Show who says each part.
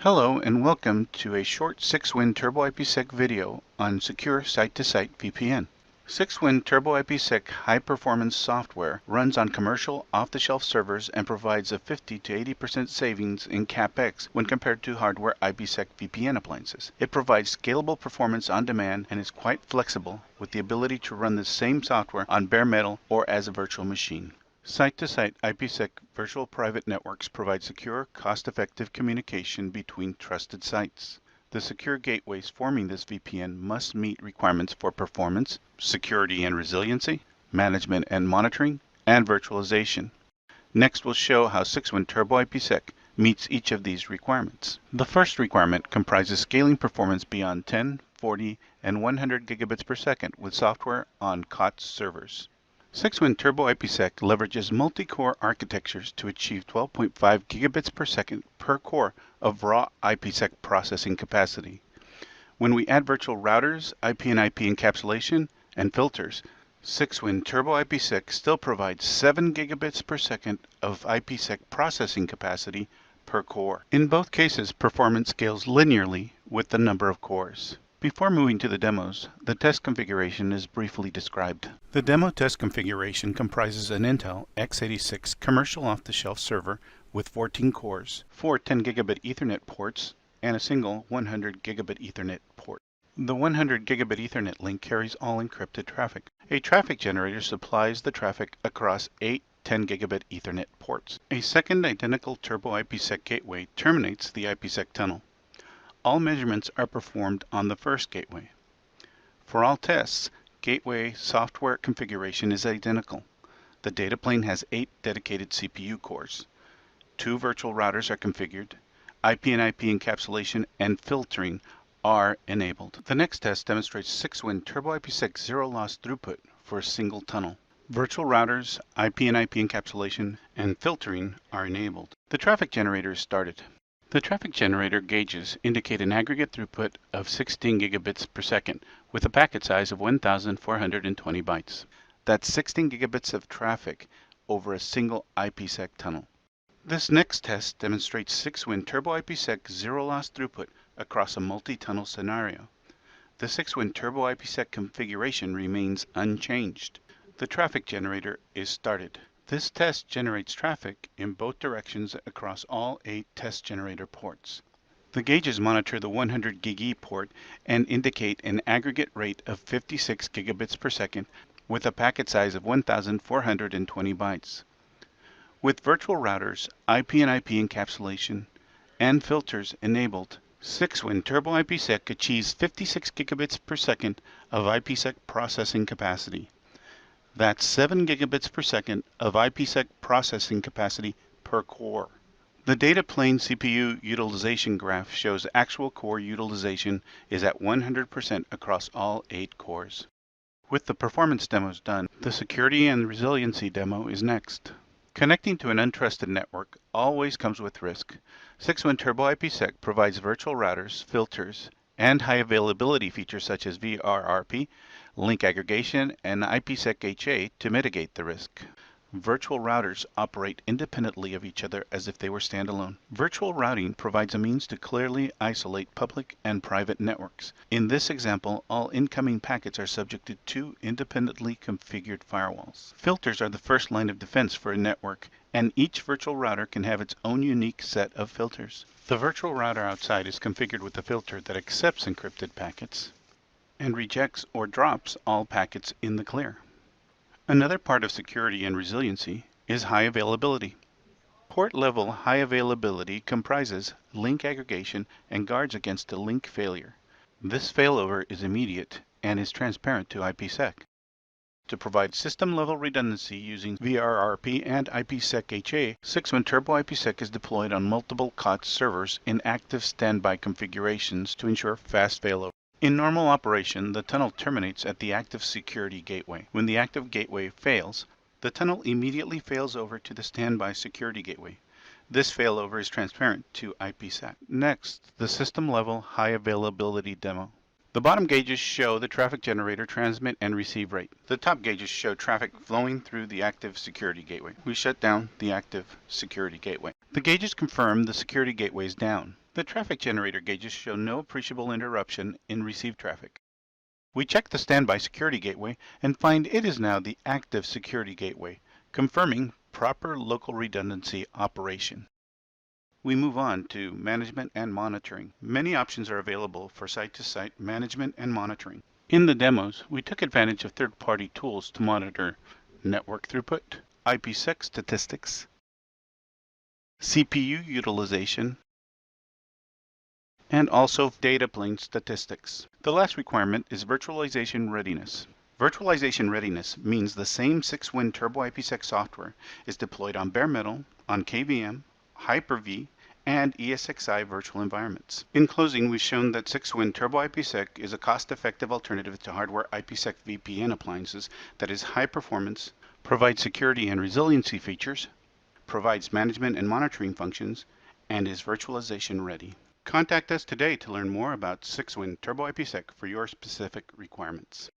Speaker 1: Hello and welcome to a short 6-Win Turbo IPsec video on secure site-to-site VPN. 6-Win Turbo IPsec high-performance software runs on commercial off-the-shelf servers and provides a 50 to 80% savings in CapEx when compared to hardware IPsec VPN appliances. It provides scalable performance on demand and is quite flexible with the ability to run the same software on bare metal or as a virtual machine. Site-to-site IPsec virtual private networks provide secure, cost-effective communication between trusted sites. The secure gateways forming this VPN must meet requirements for performance, security and resiliency, management and monitoring, and virtualization. Next, we'll show how 6-Win Turbo IPsec meets each of these requirements. The first requirement comprises scaling performance beyond 10, 40, and 100 gigabits per second with software on COTS servers. 6-Win Turbo IPsec leverages multi-core architectures to achieve 12.5 gigabits per second per core of raw IPsec processing capacity. When we add virtual routers, IP and IP encapsulation, and filters, 6-Win Turbo IPsec still provides 7 gigabits per second of IPsec processing capacity per core. In both cases, performance scales linearly with the number of cores. Before moving to the demos, the test configuration is briefly described. The demo test configuration comprises an Intel x86 commercial off-the-shelf server with 14 cores, 4 10 gigabit Ethernet ports, and a single 100 gigabit Ethernet port. The 100 gigabit Ethernet link carries all encrypted traffic. A traffic generator supplies the traffic across 8 10 gigabit Ethernet ports. A second identical Turbo IPsec gateway terminates the IPsec tunnel. All measurements are performed on the first gateway. For all tests, gateway software configuration is identical. The data plane has 8 dedicated CPU cores. 2 virtual routers are configured. IP and IP encapsulation and filtering are enabled. The next test demonstrates 6-Win Turbo IPsec zero loss throughput for a single tunnel. Virtual routers, IP and IP encapsulation, and filtering are enabled. The traffic generator is started. The traffic generator gauges indicate an aggregate throughput of 16 gigabits per second with a packet size of 1,420 bytes. That's 16 gigabits of traffic over a single IPsec tunnel. This next test demonstrates 6-Win Turbo IPsec zero loss throughput across a multi-tunnel scenario. The 6-Win Turbo IPsec configuration remains unchanged. The traffic generator is started. This test generates traffic in both directions across all 8 test generator ports. The gauges monitor the 100 GigE port and indicate an aggregate rate of 56 gigabits per second with a packet size of 1,420 bytes. With virtual routers, IP and IP encapsulation, and filters enabled, 6-Win Turbo IPsec achieves 56 gigabits per second of IPsec processing capacity. That's 7 gigabits per second of IPsec processing capacity per core. The data plane CPU utilization graph shows actual core utilization is at 100% across all 8 cores. With the performance demos done, the security and resiliency demo is next. Connecting to an untrusted network always comes with risk. 6-Win Turbo IPsec provides virtual routers, filters, and high availability features such as VRRP, link aggregation, and IPsec HA to mitigate the risk. Virtual routers operate independently of each other as if they were standalone. Virtual routing provides a means to clearly isolate public and private networks. In this example, all incoming packets are subject to 2 independently configured firewalls. Filters are the first line of defense for a network, and each virtual router can have its own unique set of filters. The virtual router outside is configured with a filter that accepts encrypted packets and rejects or drops all packets in the clear. Another part of security and resiliency is high availability. Port level high availability comprises link aggregation and guards against a link failure. This failover is immediate and is transparent to IPsec. To provide system level redundancy using VRRP and IPsec HA, 6-Win Turbo IPsec is deployed on multiple COTS servers in active standby configurations to ensure fast failover. In normal operation, the tunnel terminates at the active security gateway. When the active gateway fails, the tunnel immediately fails over to the standby security gateway. This failover is transparent to IPsec. Next, the system-level high availability demo. The bottom gauges show the traffic generator transmit and receive rate. The top gauges show traffic flowing through the active security gateway. We shut down the active security gateway. The gauges confirm the security gateway is down. The traffic generator gauges show no appreciable interruption in received traffic. We check the standby security gateway and find it is now the active security gateway, confirming proper local redundancy operation. We move on to management and monitoring. Many options are available for site-to-site management and monitoring. In the demos, we took advantage of third-party tools to monitor network throughput, IPsec statistics, CPU utilization, and also data plane statistics. The last requirement is virtualization readiness. Virtualization readiness means the same 6-win Turbo IPsec software is deployed on bare metal, on KVM, Hyper-V, and ESXi virtual environments. In closing, we've shown that 6-win Turbo IPsec is a cost-effective alternative to hardware IPsec VPN appliances that is high performance, provides security and resiliency features, provides management and monitoring functions, and is virtualization ready. Contact us today to learn more about 6-win Turbo IPsec for your specific requirements.